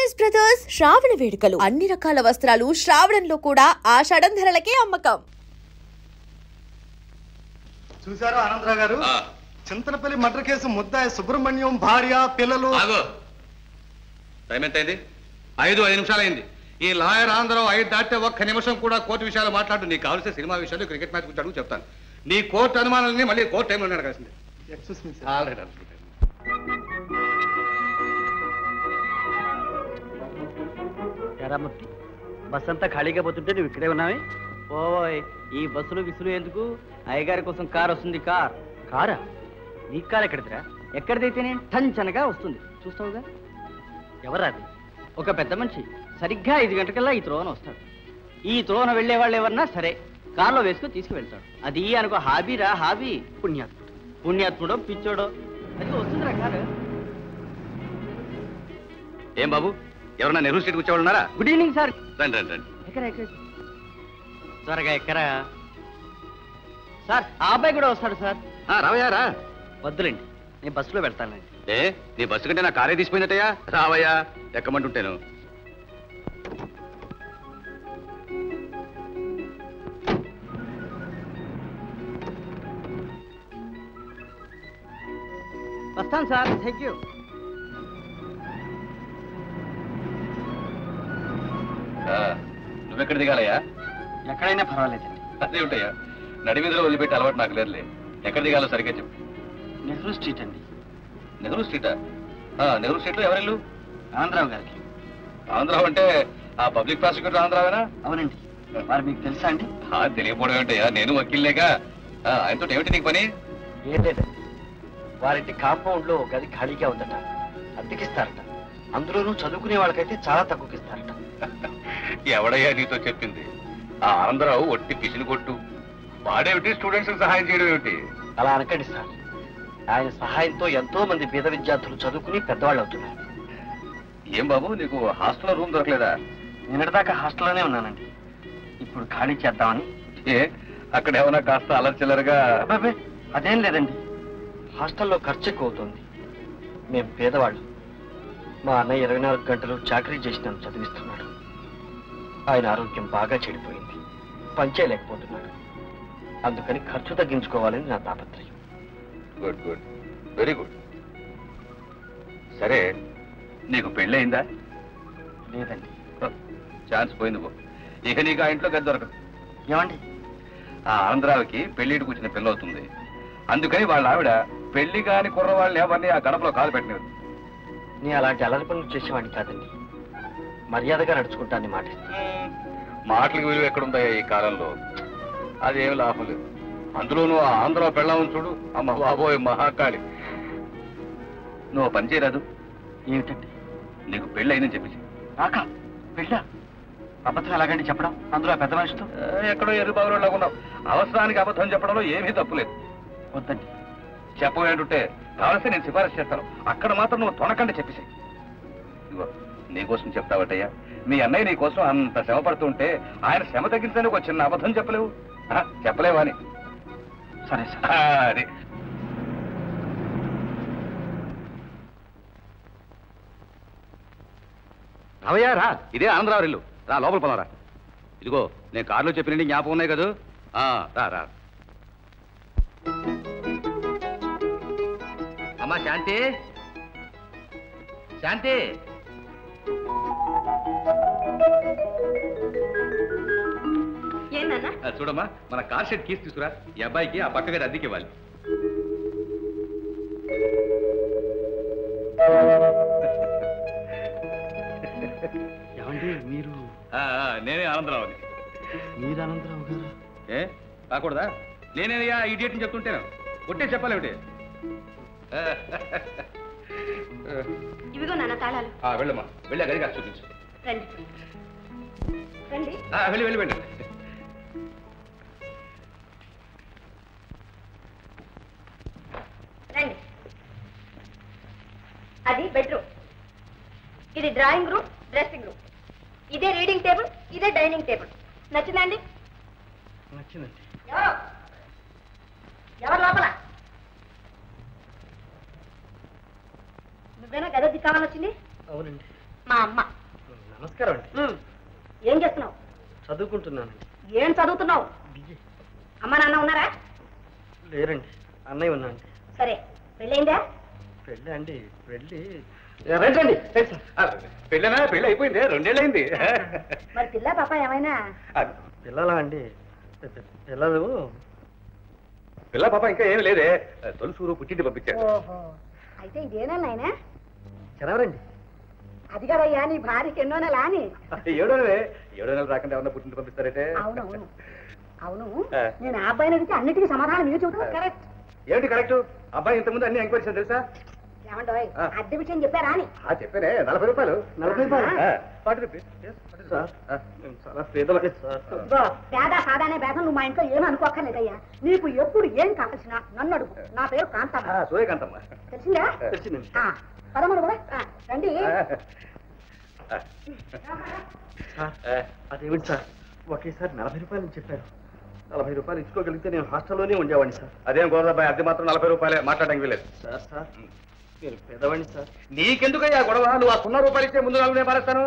Saris brothers శ్రావణ వేడుకలు అన్ని రకాల వస్త్రాలు శ్రావణంలో కూడా ఆషాఢం ధరలకే అమ్మకం. చూసారా ఆనందరావు గారు, చింతలపల్లి మర్డర్ కేసు ముద్దాయి సుబ్రహ్మణ్యం భార్య పిల్లలు. టైం ఎంత అయింది? 5 నిమిషాలు అయింది. ఈ లాయర్ ఆంధ్రావు 5 దాటితే ఒక్క నిమిషం కూడా కోర్టు విషయాలు మాట్లాడు. నీకు కావాల్సిన సినిమా విషయాలు, క్రికెట్ మ్యాచ్ గురించి అడుగు చెప్తాను. నీ కోర్టు అనుమానాలని మళ్ళీ కోర్టు టైంలో అడగాల్సిందే. బస్ అంతా ఖాళీగా పోతుంటే నువ్వు ఇక్కడే ఉన్నావే? ఓయ్, ఈ బస్సులు విసులు ఎందుకు? అయ్యగారి కోసం కార్ వస్తుంది. కారా? నీ కార్ ఎక్కడిదిరా? ఎక్కడిదైతేనే టంచనగా వస్తుంది, చూస్తావుగా. ఎవరాది? ఒక పెద్ద మనిషి సరిగ్గా 5 గంటకల్లా ఈ త్రోవన వస్తాడు. ఈ త్రోవన వెళ్లే వాళ్ళు ఎవరన్నా సరే కార్లో వేసుకుని తీసుకువెళ్తాడు. అది అనుకో హాబీరా, హాబీ. పుణ్యాత్ముడో పిచ్చోడో అది వస్తుందిరా కారు. ఏం బాబు, ఎవరన్నా నెహ్రూ స్ట్రీట్ వచ్చేవాళ్ళు ఉన్నారా? Good evening sir. రండి రండి రండి. ఎక్కరా త్వరగా ఎక్కరా సార్. ఆ అబ్బాయి కూడా వస్తాడు సార్. రావయ్యా రా. వద్దులేండి, నేను బస్సులో వెళ్తానండి. నీ బస్సు కంటే నా కారే తీసిపోయిందటయ్యా. రావయ్యా, ఎక్కమంటుంటాను. వస్తాను సార్. Thank you. నువ్వెక్కడ దిగాలయ్యా? ఎక్కడైనా పర్వాలేదండి. అదే ఉంటాయా, నడిమీదలో వదిలిపెట్టి అలవాటు నాకు లేదులే. ఎక్కడ దిగాలో సరిగ్గా చెప్పు. నెహ్రూ స్ట్రీట్ అండి. నెహ్రూ స్ట్రీటా? నెహ్రూ స్ట్రీట్లో ఎవరెళ్ళు? ఆంధ్రావు గారికి. ఆంధ్రావు అంటే ఆ పబ్లిక్ ప్రాసిక్యూటర్ ఆంధ్రావేనా? అవునండి. మరి మీకు తెలుసా అండి? తెలియకపోవడం ఏంటయ్యా, నేను వకీల్లేగా. ఆయనతో ఏమిటి నీకు పని? ఏం లేదండి, వారింటి కాంపౌండ్ లో గది ఖాళీగా ఉందట, అద్దెకిస్తారట. అందులోనూ చదువుకునే వాళ్ళకైతే చాలా తక్కువకిస్తారట. ఎవడయ్యా నీతో చెప్పింది? ఆ ఆంధ్రావు ఒట్టి పిసిని కొట్టు. వాడేమిటి స్టూడెంట్స్ సహాయం చేయడం ఏమిటి? అలా అనకండి సార్. ఆయన సహాయంతో ఎంతో మంది పేద విద్యార్థులు చదువుకుని పెద్దవాళ్ళు అవుతున్నారు. ఏం బాబు, నీకు హాస్టల్లో రూమ్ దొరకలేదా? నిన్నటిదాకా హాస్టల్లోనే ఉన్నానండి. ఇప్పుడు ఖాళీ చేద్దామని. అక్కడ ఏమన్నా కాస్త అలర్చిల్లరుగా? అదేం లేదండి, హాస్టల్లో ఖర్చు ఎక్కువ అవుతుంది. మేము పేదవాళ్ళు. మా అన్నయ్య 24 గంటలు చాకరీ చేసి నన్ను చదివిస్తున్నాడు. ఆయన ఆరోగ్యం బాగా చెడిపోయింది, పనిచేయలేకపోతున్నాడు. అందుకని ఖర్చు తగ్గించుకోవాలని నా తాపత్రయం. Good good, very good. సరే, నీకు పెళ్ళయిందా? లేదండి. ఛాన్స్ పోయింది పో. ఇక నీకు ఆ ఇంట్లో గది దొరకదు. ఏమండి? ఆ ఆంధ్రావికి పెళ్లికి కూర్చున్న పిల్ల అవుతుంది. అందుకని వాళ్ళ ఆవిడ పెళ్లి కాని కుర్రవాళ్ళని ఎవరిని ఆ గడపలో కాలు పెట్టలేదు. నేను అలాంటి అలరి పనులు చేసేవాడిని కాదండి. మర్యాదగా నడుచుకుంటానని మాట. మాటలకు విలువ ఎక్కడుందయ్యా ఈ కాలంలో? అదేమి లాభం లేదు. అందులోనూ ఆ ఆంధ్ర పెళ్ళామని చూడు, అమ్మ బాబోయ్ మహాకాళి. నువ్వు పని చేయరాదు. ఏమిటండి? నీకు పెళ్ళి అయిందని చెప్పేసి. నాకా పెళ్ళా? అబద్ధం ఎలాగండి చెప్పడం, అందులో పెద్ద మనిషితో? ఎక్కడో ఎర్రి బాగులాగా ఉన్నావు. అవసరానికి అబద్ధం చెప్పడంలో ఏమీ తప్పులేదు. వద్దండి. చెప్పబోయేంటుంటే కావలసి నేను సిఫారసు చేస్తాను. అక్కడ మాత్రం నువ్వు తొనకండి చెప్పేసి. ఇదిగో నీకోసం చెప్తావటయ్యా. మీ అన్నయ్య నీ కోసం అంత శ్రమ పడుతుంటే ఆయన శ్రమ తగ్గించడానికి ఒక చిన్న అబద్ధం చెప్పలేవు? చెప్పలేవా అని. సరే సార్. అది రావయ్యా రా. ఇదే ఆంధ్రావు ఇల్లు. రా లోపల పోనరా. ఇదిగో నేను కారులో చెప్పినండి జ్ఞాపకం ఉన్నాయి కదా. రా రా. అమ్మా శాంతి, శాంతి. చూడమ్మా, మన కార్ షెడ్ కీస్ తీసుకురా. ఈ అబ్బాయికి ఆ పక్క గది అద్దెకి ఇవ్వాలి. ఏమండి మీరు? నేనే ఆనందరావుని. మీరు ఆనందరావు గారు? కాకూడదా? నేనేనయ్యా ఇడియట్ అని చెప్తుంటేను. కొట్టే చెప్పాలేమిటి? ఇవిగో నాన్న తాళాలు. వెళ్ళమ్మా, వెళ్ళా గది కాదు చూపించు. రండి రండి. వెళ్ళి వెళ్ళి వెళ్ళి. రండి. అది బెడ్రూమ్, ఇది డ్రాయింగ్ రూమ్, డ్రెస్సింగ్ రూమ్. ఇదే రీడింగ్ టేబుల్, ఇదే డైనింగ్ టేబుల్. నచ్చిందండి? నచ్చిందండి. ఎవరు లోపల? నువ్వేనా గది కావాలని వచ్చింది? అవునండి. మా అమ్మ. నమస్కారం అండి. ఏం చేస్తున్నావు? చదువుకుంటున్నాను. ఏం చదువుతున్నావు? అమ్మ నాన్న ఉన్నారా? లేరండి, అన్నయ్య ఉన్నాండి. సరే, పెళ్ళైందా? పెళ్ళి అండి, పెళ్ళి రండి పెళ్ళనా? పెళ్ళి అయిపోయింది, 2 ఏళ్ళైంది. మరి పిల్ల పాప ఏమైనా? పిల్లలా అండి? పిల్లలు పిల్ల పాప ఇంకా ఏమి లేదే, తొలుసూరు పుట్టింటి పంపించారు. ఓహో, అయితే ఇదేనా నాయనా? చదవరండి. అది కదయ్యా నీ భార్యకి ఎన్నో నెల అని. 7 నెలలు రాకుండా ఏమన్నా పుట్టింటి పంపిస్తారంటే? అవునవును అవును, నేను ఆ అబ్బాయిని అడిగితే అన్నిటికీ సమాధానం మీరు చెబుతావు. కరెక్ట్. ఏమిటి కరెక్ట్? అబ్బాయి ఇంతకుముందు అన్ని ఎంక్వైరీ చేశాను తెలుసా? ఏమంటావు? అద్దె విషయం చెప్పారా అని? చెప్పానే, 40 రూపాయలు. 40 రూపాయలు? 40 రూపీస్. సార్, మేము చాలా పేదవాళ్ళం సార్. పేద సాదానే భేదం నువ్వు మా ఇంట్లో ఏమీ అనుకోక్కర్లేదయ్యా. నీకు ఎప్పుడు ఏం కావాల్సిన నన్ను అడుగు. నా పేరు కాంతమ్మ. సూర్యకాంతమ్మ. తెలిసిందా? తెలిసిందండి. పదమూడు కూడా రండి. సార్, అదేమిటి సార్, ఒకేసారి 40 రూపాయలు చెప్పారు. 40 రూపాయలు ఇచ్చుకోగలిగితే నేను హాస్టల్లోనే ఉండేవాడిని సార్. అదేం గోదాబాయ్, అద్దె మాత్రం 40 రూపాయలే, మాట్లాడడానికి వీలేదు. సార్ సార్, నేను పేదవాడిని సార్. నీకెందుకయ్యా గొడవ? నువ్వు ఆ 0 రూపాయలు ఇచ్చే ముందు 4 నేను పారేస్తాను.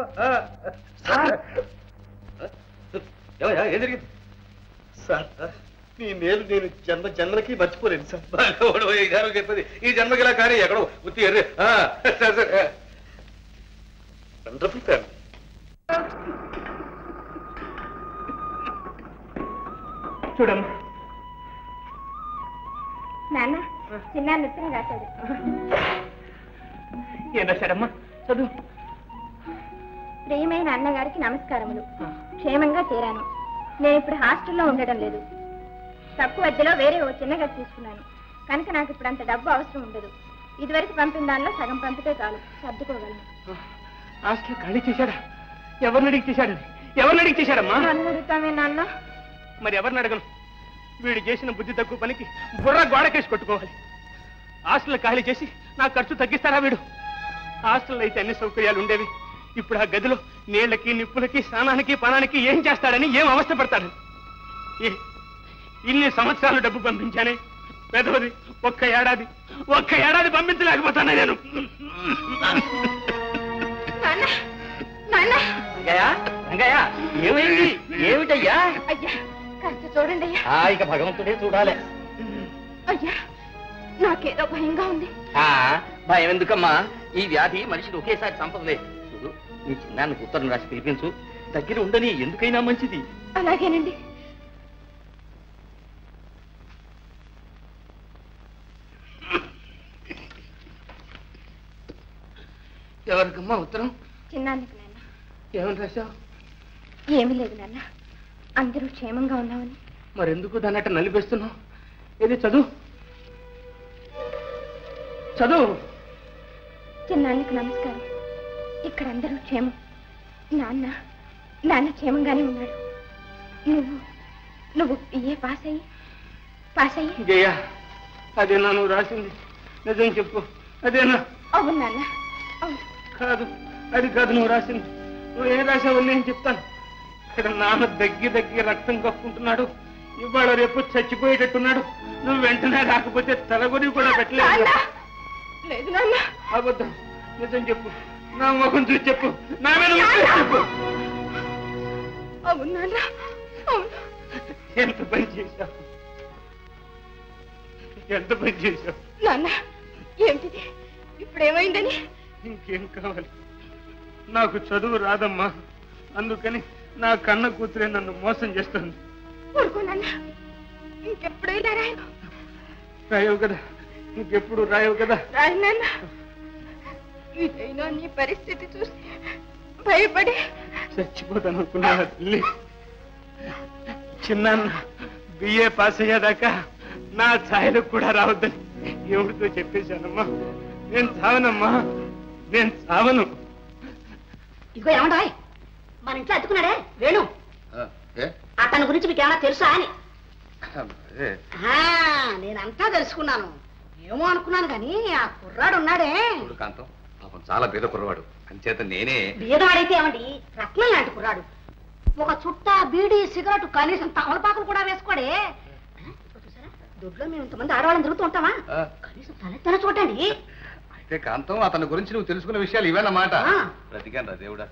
ఏం జరిగింది సార్? నీ మేలు నేను జన్మలకి మర్చిపోలేను సార్. చెప్పేది ఈ జన్మకి ఇలా కానీ ఎక్కడో ఉత్తి ఎర్రి. Wonderful family. చూడమ్మా. నాన్న చిన్న నృత్యం రాశాడు. ఏం రాశాడమ్మా? చదువు. ప్రియమైన అన్నగారికి నమస్కారములు. క్షేమంగా చేరాను. నేను ఇప్పుడు హాస్టల్లో ఉండడం లేదు. తక్కువ అద్దెలో వేరే ఓ చిన్న గది తీసుకున్నాను కనుక నాకు ఇప్పుడు అంత డబ్బు అవసరం ఉండదు. ఇదివరకు పంపిన దానిలో సగం పంపితే చాలు, సర్దుకోగలను. హాస్టల్ ఖాళీ చేశాడా? ఎవరిని అడిగి చేశాడు? ఎవరిని అడిగి చేశాడమ్మా? నన్ను అడుగుతామే నాన్న. మరి ఎవరిని అడగను? వీడు చేసిన బుద్ధి తక్కువ పనికి బుర్ర గోడకేసి కొట్టుకోవాలి. హాస్టల్ ఖాళీ చేసి నా ఖర్చు తగ్గిస్తారా వీడు? హాస్టల్లో అయితే అన్ని సౌకర్యాలు ఉండేవి. ఇప్పుడు ఆ గదిలో నీళ్లకి, నిప్పులకి, స్నానానికి, పానానికి ఏం చేస్తాడని, ఏం అవస్థ పడతాడని. ఇన్ని సంవత్సరాలు డబ్బు పంపించానే, పెదవది ఒక్క ఏడాది పంపించలేకపోతాను నేను. ఏమైంది? ఏమిటయ్యా? అయ్యా కాస్త చూడండి అయ్యా. ఇక భగవంతుడే చూడాలి. అయ్యా నాకేదో భయంగా ఉంది. భయం ఎందుకమ్మా? ఈ వ్యాధి మనిషిని ఒకేసారి చంపదులే. చూడు, నీ చిన్నానికి ఉత్తరం రాసి పిలిపించు. దగ్గర ఉండని, ఎందుకైనా మంచిది. అలాగేనండి. ఎవరికమ్మా ఉత్తరం? చిన్నానికి నాన్న. ఏమని రాశావు? ఏమీ లేదు నాన్న, అందరూ క్షేమంగా ఉన్నామని. మరెందుకు దాన్ని అట్ట నలిపేస్తున్నావు? ఏది చదువు. చదువు. చిన్నానికి నమస్కారం. ఇక్కడ అందరూ క్షేమం. నాన్న క్షేమంగానే ఉన్నాడు. నువ్వు బిఏ పాస్ అయ్యి జయ, అదేనా నువ్వు రాసింది? నిజం చెప్పు, అదేనా? అవును నాన్న, అవును. కాదు, అది కాదు నువ్వు రాసింది. నువ్వు ఏం రాసావు నేను చెప్తాను. ఇక్కడ నాన్న దగ్గి రక్తం కప్పుకుంటున్నాడు. ఇవాళ రేపు చచ్చిపోయేటట్టున్నాడు. నువ్వు వెంటనే రాకపోతే తలగొని కూడా పెట్టలేదు. లేదు నాన్న. అబద్ధం. నిజం చెప్పు, నా ముఖం చూసి చెప్పు, నా మీద చెప్పు. అవును నాన్న, అవును. ఎంత పని చేశావు, ఎంత పని చేశావు నాన్న. ఏమిటిది? ఇప్పుడు ఏమైందని? ఇంకేం కావాలి? నాకు చదువు రాదమ్మా, అందుకని నా కన్న కూతురే నన్ను మోసం చేస్తుంది. ఊరుకో నాన్న, ఇంకెప్పుడు ఇలా రాయను. రాయవు కదా, ఇంకెప్పుడు రాయవు కదా. రాయి నాన్న. ఇదైనా నీ పరిస్థితి చూసి భయపడి చచ్చిపోతాను అనుకున్నా తల్లి. చిన్న బిఏ పాస్ అయ్యేదాకా నా ఛాయలకు కూడా రావద్దని ఎవరితో చెప్పేశానమ్మా. నేను చావనమ్మా, నేను చావను. ఇదిగో ఏమంటాయ్, మన ఇంట్లో అతుకున్నాడే వేణు, అతని గురించి మీకు ఏమైనా తెలుసా అని. నేనంతా తెలుసుకున్నాను. ఏమో అనుకున్నాను కానీ ఆ కుర్రాడు ఉన్నాడే. కాంతం పాపం చాలా పేద కుర్రవాడు, అంచేత నేనే. బీదవాడైతే ఏమండి, రత్నం లాంటి కుర్రాడు. ఒక చుట్ట, బీడి, సిగరెట్, కనీసం తమలపాకులు కూడా వేసుకోడే. దొడ్లో మేము ఇంతమంది ఆడవాళ్ళని తిరుగుతూ ఉంటామా? కనీసం తలెత్తన చూడండి. అయితే కాంతం అతని గురించి నువ్వు తెలుసుకున్న విషయాలు ఇవేనమాట. బ్రతికాను రా దేవుడా.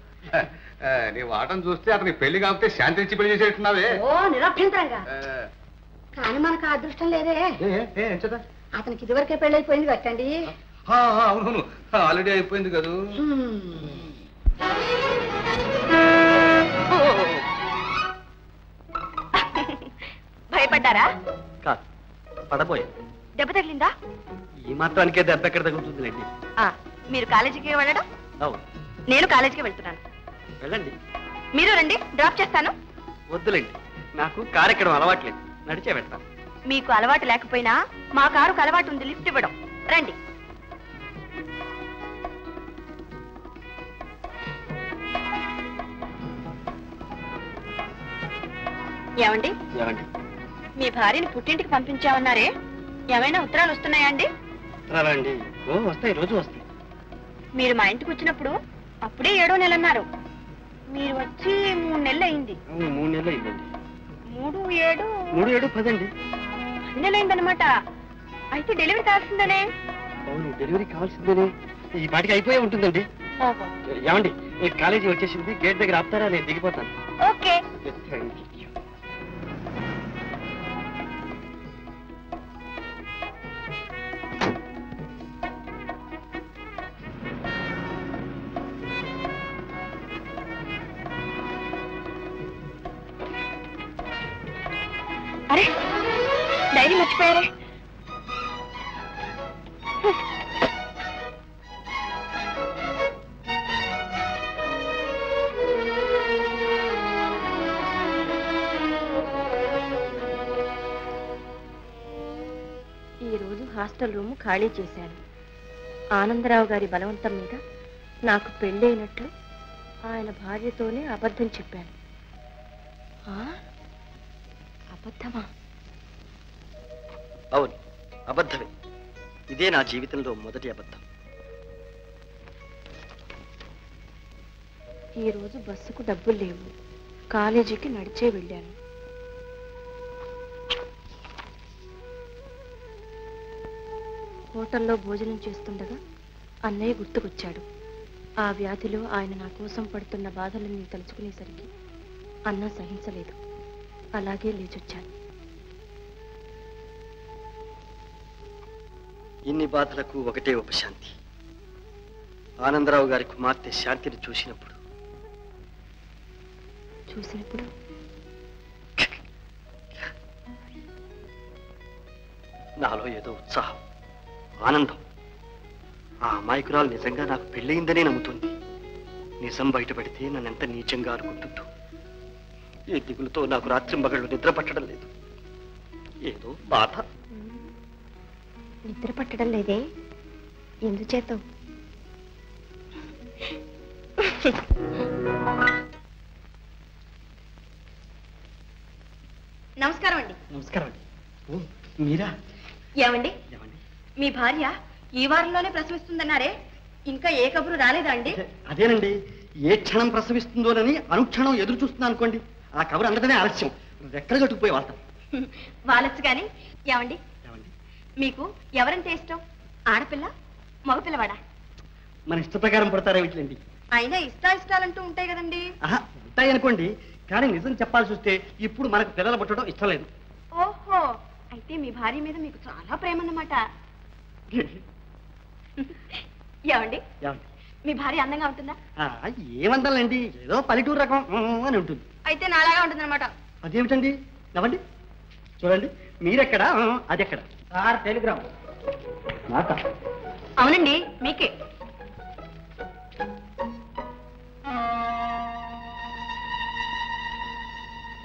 నీ వాటం చూస్తే అతనికి పెళ్లి కాకపోతే శాంతి ఇచ్చి పెళ్లి చేసేట్టున్నావే. ఓ నిరభ్యంతరంగా. కానీ మనకు ఆ అదృష్టం లేదే. అతనికి ఇదివరకే పెళ్ళైపోయింది కట్టండి. అవును, ఆల్రెడీ అయిపోయింది కదా. భయపడ్డారా? కాదు, పడబోయే. దెబ్బ తగిలిందా? ఈ మాత్రానికే దెబ్బ ఎక్కడ తగులుతుందిలేండి. మీరు కాలేజీకి వెళ్ళడం? అవును, నేను కాలేజీకి వెళ్తున్నాను. వెళ్ళండి. మీరు రండి, డ్రాప్ చేస్తాను. వద్దులేండి, నాకు కారు ఎక్కడం అలవాట్లేదు, నడిచే వెళ్తాను. మీకు అలవాటు లేకపోయినా మా కారుకు అలవాటు ఉంది లిఫ్ట్ ఇవ్వడం. రండి. ఏమండి, ఏమండి? మీ భార్యని పుట్టింటికి పంపించామన్నారే, ఏమైనా ఉత్తరాలు వస్తున్నాయా అండి? ఉత్తరాలండి? ఓ వస్తాయి, రోజు వస్తాయి. మీరు మా ఇంటికి వచ్చినప్పుడు అప్పుడే 7వ నెల అన్నారు. మీరు వచ్చి 3 నెలలు అయింది. 3 నెలలు అయిందండి. 3, 7, 3, 7, 10 అండి. 10 నెలలు అయిందనమాట. అయితే డెలివరీ కావాల్సిందనే. అవును, డెలివరీ కావాల్సిందేనే. ఈ పాటికి అయిపోయే ఉంటుందండి. ఓహో. ఏమండి, కాలేజీ వచ్చేసింది, గేట్ దగ్గర ఆపుతారా? నేను దిగిపోతాను. ఓకే. అరే, డైరీ మర్చిపోయారే. ఈరోజు హాస్టల్ రూమ్ ఖాళీ చేశాను. ఆనందరావు గారి బలవంతం మీద నాకు పెళ్ళైనట్లు ఆయన భార్యతోనే అబద్ధం చెప్పాను. అబద్ధమా? అవును, అబద్ధమే. ఇదే నా జీవితంలో మొదటి అబద్ధం. ఈరోజు బస్సుకు డబ్బులు లేవు, కాలేజీకి నడిచే వెళ్ళాను. హోటల్లో భోజనం చేస్తుండగా అన్నయ్య గుర్తుకొచ్చాడు. ఆ వ్యాధిలో ఆయన నా కోసం పడుతున్న బాధలను తలుచుకునేసరికి అన్న సహించలేదు. అలాగే లేచొచ్చాను. ఇన్ని బాధలకు ఒకటే ఉపశాంతి. ఆనందరావు గారి కుమార్తె శాంతిని చూసినప్పుడు నాలో ఏదో ఉత్సాహం, ఆనందం. ఆ అమాయకురాలు నిజంగా నాకు పెళ్ళయిందనే నమ్ముతుంది. నిజం బయటపడితే నన్నెంత నీచంగా అనుకుంటుందో. ఈ దిగులతో నాకు రాత్రింబగళ్ళు నిద్ర పట్టడం లేదు. ఏదో బాధ. నిద్ర పట్టడం లేదే? ఎందుచేత? నమస్కారం అండి. నమస్కారం అండి. ఓ మీరా? ఏమండి, మీ భార్య ఈ వారంలోనే ప్రసవిస్తుందన్నారే, ఇంకా ఏ కబురు రాలేదా అండి? అదేనండి, ఏ క్షణం ప్రసవిస్తుందోనని అనుక్షణం ఎదురు చూస్తున్నా అనుకోండి. ఆ కబురు అందడమే ఆలస్యం. ఎక్కడ కట్టుకుపోయి వాళ్తాం. వాళ్ళొచ్చు కానీ. ఏమండి, మీకు ఎవరంటే ఇష్టం? ఆడపిల్ల, మగపిల్లవాడా? మన ఇష్ట ప్రకారం పడతారా వీటిలండి. అయినా ఇష్టాలంటూ ఉంటాయి కదండి. ఉంటాయి అనుకోండి, కానీ నిజం చెప్పాల్సి వస్తే ఇప్పుడు మనకు పిల్లలు పుట్టడం ఇష్టం లేదు. ఓహో, అయితే మీ భార్య మీద మీకు చాలా ప్రేమ అన్నమాట. ఏమండి, మీ భార్య అందంగా ఉంటుందా? ఏమందాలండి, ఏదో పల్లెటూరు రకం అని ఉంటుంది. అయితే నాలాగా ఉంటుంది అనమాట. అదేమిటండి? నవ్వండి, చూడండి. మీరెక్కడ, అదెక్కడ? టెలిగ్రామ్. అవునండి, మీకే.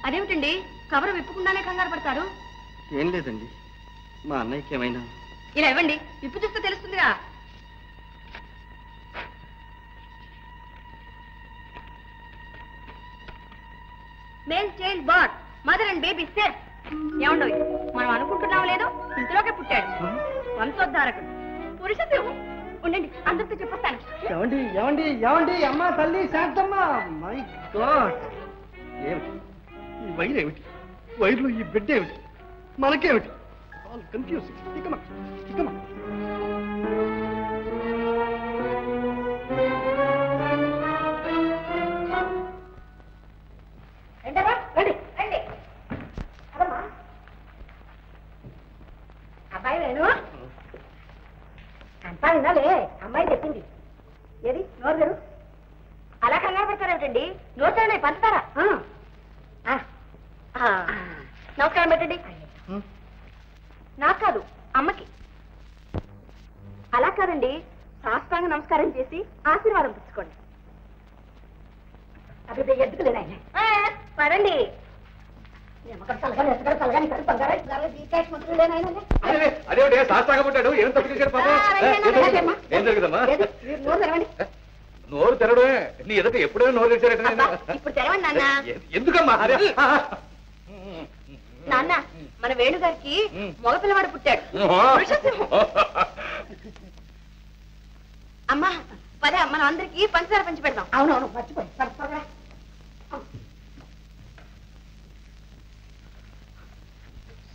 అదేమిటండి, కవర్ విప్పకుండానే కంగారు పడతారు? ఏం లేదండి, మా అన్నయ్యకి ఏమైనా. ఇలా ఇవ్వండి, విప్పు చూస్తే తెలుస్తుందిగా. Male child but, mother and baby safe. ఏమండో, మనం అనుకుంటున్నాం లేదో ఇంతలోకే పుట్టాడు. వంశోద్ధారకుడు, పురుష సింహం. ఉండండి, అందరితో చెప్పొస్తాను. ఏమండి ఏమండి ఏమండి, అమ్మా తల్లి శాంతమ్మ. మై గాడ్, ఏమిటి ఈ వైర్? ఏమిటి వైర్లు? ఈ బిడ్డ ఏమిటి? మనకేమిటి? All confusing. ఏమిటండి నోటండి పంచుతారా నమస్కారం పెట్టండి నాకు కాదు అమ్మకి అలా కాదండి సాష్టాంగ నమస్కారం చేసి ఆశీర్వాదం పుచ్చుకోండి అది ఎద్దుకులేదా పడండి అదే శాస్త్రాగపడ్డాడు ఏం తప్పు చేశాడు పాపం ఏం జరుగుదమ్మా నోరు తెరడమే నీ ఎదుట ఎప్పుడైనా నోరు తెచ్చారట ఇప్పుడు తెరవండి నాన్న ఎందుకమ్మా నాన్న మన వేణుగారికి మగపిల్లవాడు పుట్టాడు అమ్మా పదే మనం అందరికి పంచదార పంచి పెడదాం అవునవును మర్చిపోయి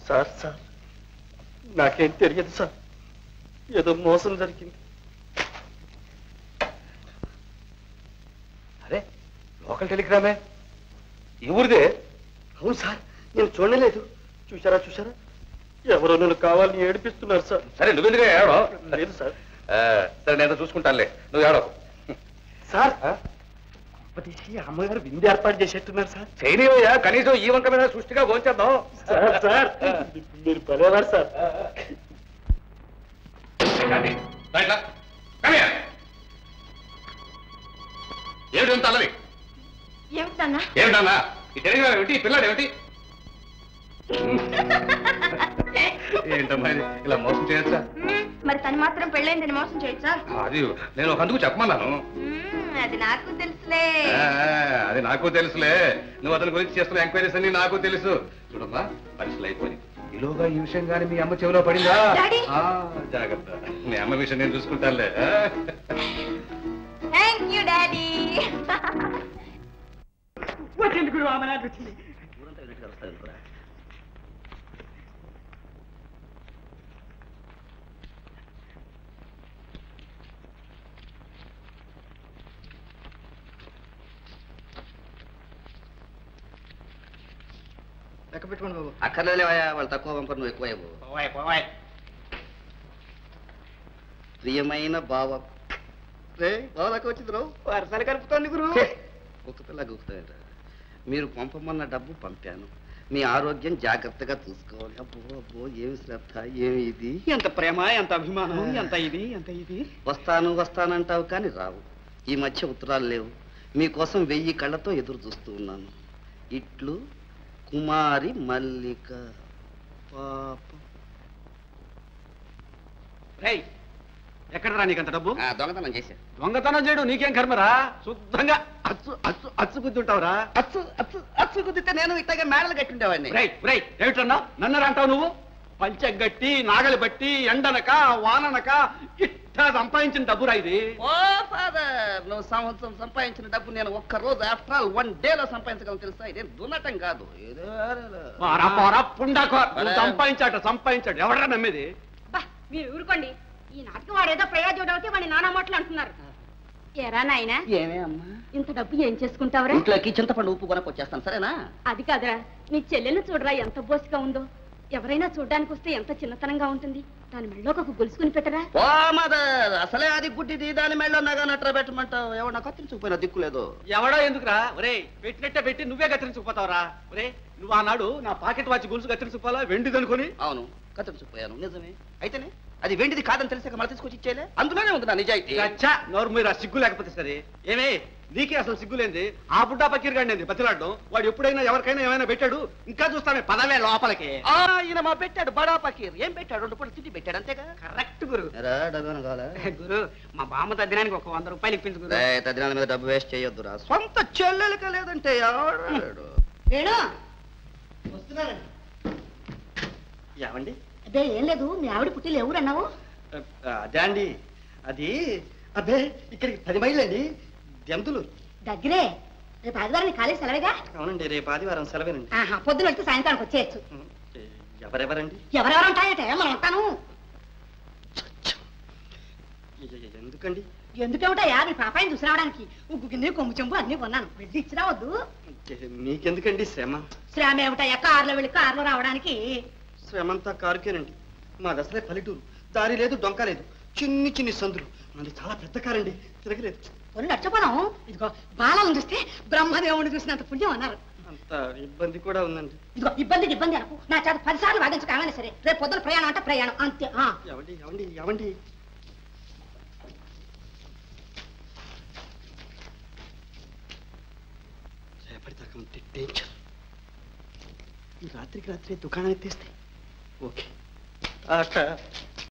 సార్ సార్ నాకేం తెలియదు సార్ ఏదో మోసం జరిగింది అరే లోకల్ టెలిగ్రామే ఈ ఊరిదే అవును సార్ నేను చూడలేదు చూసారా ఎవరో నన్ను కావాలని ఏడిపిస్తున్నారు సార్ సరే నువ్వెందుగా ఏడో లేదు సార్ సరే నేను చూసుకుంటానులే నువ్వు ఏడో సార్ తీసి అమ్మగారు విందు ఏర్పాటు చేసేట్టున్నారు సార్ చేయనివయ్యా కనీసం ఈ వంక మీద సృష్టిగా భోంచేద్దాం సార్ మీరు పడేవారు సార్ ఏమిటి అల్లవి ఏమిటన్నా ఏమిటన్నా ఈ టెలిగ్రామ్ ఏమిటి ఈ పిల్లాడు ఏమిటి ఏంటమ్మా ఇలా మోసం చేయొచ్చా మరి తను మాత్రం పెళ్ళైందని మోసం చేయొచ్చా అది నేను ఒక అందుకు చెప్పమన్నాను అది నాకు తెలుసులే అది నాకు తెలుసులే నువ్వు అతని గురించి చేస్తున్న ఎంక్వైరీస్ అన్ని నాకు తెలుసు చూడమ్మా పరీక్షలు అయిపోయి ఈలోగా ఈ విషయం కానీ మీ అమ్మ చెవిలో పడిందా జాగ్రత్త మీ అమ్మ విషయం నేను చూసుకుంటానులే థ్యాంక్ యూ డాడీ లెక్క పెట్టుకోండి బాబు అక్కర్లేవయ్యా వాళ్ళు తక్కువ పంపరు నువ్వు ఎక్కువ ప్రియమైన బావ బావలాగా వచ్చింది రావు వరసలు కలుపుతోంది గురు కుక్కపిల్ల గుర్తుంట మీరు పంపమన్న డబ్బు పంపాను మీ ఆరోగ్యం జాగ్రత్తగా చూసుకోవాలి అబ్బో ఏమి శ్రద్ధ ఏమి ఇది ఎంత ప్రేమ ఎంత అభిమానం ఎంత ఇది వస్తానంటావు కానీ రావు ఈ మధ్య ఉత్తరాలు లేవు మీకోసం 1000 కళ్ళతో ఎదురు చూస్తూ ఉన్నాను ఇట్లు కుమారి మల్లిక పాప ఎక్కడరా నీకంత డబ్బు దొంగతనం చేశా దొంగతనం చేయడం నీకేం కర్మరా శుద్ధంగా అచ్చు గుద్దుంటావురా అచ్చు కుదితే నేను ఇట్టగా మేడలు కట్టుండేవాడిని ఏమిటన్నా నన్నరా అంటావు నువ్వు పంచగట్టి నాగలి బట్టి ఎండనక వాననక ఇట్టా సంపాదించిన డబ్బురా ఇది ఓ ఫాదర్ నువ్వు సంవత్సరం సంపాదించిన డబ్బు నేను ఒక్క రోజు ఆఫ్టర్ ఆల్ 1 డేలో సంపాదించగలను తెలుసా ఇదే దున్నటం కాదు సంపాదించాడు ఎవడరా నమ్మేది మీరు ఊరుకోండి ఈ నాటకం వాడేదో ప్రయోజనం అవుతే వాడి నానా మాటలు అంటున్నారు ఎరా నాయనా ఏమే అమ్మా ఇంత డబ్బు ఏం చేసుకుంటావురా ఇంట్లోకి చింతపండు ఉప్పు కొనకొచ్చేస్తాను సరేనా అది కాదురా నీ చెల్లెలు చూడరా ఎంత బోసిగా ఉందో ఎవరైనా చూడ్డానికి వస్తే ఎంత చిన్నతనంగా ఉంటుంది దాని మెళ్ళోకి ఒక గొలుసుకుని పెట్టరా ఓ మదర్ అసలే అది గుడ్డిది దాని మెళ్ళో నగా నట్ర పెట్టమంటావు ఎవడన్నా కత్తిరించుకుపోయినా దిక్కులేదు ఎవడో ఎందుకురా ఒరే పెట్టినట్టే పెట్టి నువ్వే కత్తిరించుకుపోతావురా ఒరే నువ్వు ఆనాడు నా పాకెట్ వాచి గొలుసు కత్తిరించుకోవాలా వెండిదనుకొని అవును కత్తిరించుకుపోయాను నిజమే అయితేనే అది వెండిది కాదని తెలిసాక మళ్ళీ తీసుకొచ్చి ఇచ్చేలే అందులోనే ఉంది నా నిజాయితీ నోరు మీరు సిగ్గు లేకపోతే సరే ఏమే నీకే అసలు సిగ్గులేంది ఆ బుడ్డా పకీర్ గాడిని బతిలాడడం వాడు ఎప్పుడైనా ఎవరికైనా ఏమైనా పెట్టాడు ఇంకా చూస్తామే పదవే లోపలికి ఈయన మా పెట్టాడు బడా పకీర్ ఏం పెట్టాడు 2 పూట తిండి పెట్టాడు అంతేగా కరెక్ట్ గురు గురు మా బామ్మ తద్దినానికి ఒక 100 రూపాయలు ఇప్పించు గురు తద్దినాల మీద డబ్బు వేస్ట్ చేయొద్దురా సొంత చెల్లెలక లేదంటే వేణు ఏమండి అదే ఏం లేదు మీ ఆవిడ పుట్టిలు ఎవరన్నావు అదే అండి అది అబ్బే ఇక్కడికి 10 మైళ్ళు అండి దెంతులు దగ్గరే రేపు ఆదివారం కాలేజ్ సెలవేగా అవునండి రేపు ఆదివారం సెలవేనండి పొద్దున వెళ్తే సాయంత్రానికి వచ్చేయచ్చు ఎవరెవరండి ఎవరెవరు ఉంటాయట మనం ఉంటాను ఎందుకండి ఎందుకేమిటయా నీ పాపాయిని చూసి రావడానికి ఉగ్గు గిన్నె కొమ్ము చెంబు అన్ని కొన్నాను వెళ్ళి ఇచ్చి రావద్దు మీకెందుకండి శ్రమ శ్రమ ఏమిటయ్యా కారులో వెళ్ళి కారులో రావడానికి శ్రమంతా కారుకేనండి మాది అసలే పల్లెటూరు దారి లేదు డొంక లేదు చిన్ని సందులు మనది చాలా పెద్ద కారండి తిరగలేదు పొన్ను నడిచిపోదాం. ఇదిగో బాలను చూస్తే బ్రహ్మదేవుని చూసినంత పుణ్యం అన్నారు. అంత ఇబ్బంది కూడా ఉందండి. ఇదిగో ఇబ్బందికి ఇబ్బంది అనుకో, నా చేత 10 సార్లు వాదించకాగానే సరే, రేపు పొద్దున ప్రయాణం అంటే ప్రయాణం అంతే. ఎవండి ఎవండి ఎవండి రేపటిదాకా ఉంటే డేంజర్. ఈ రాత్రికి రాత్రి దుకాణం ఎత్తేస్తే ఓకే.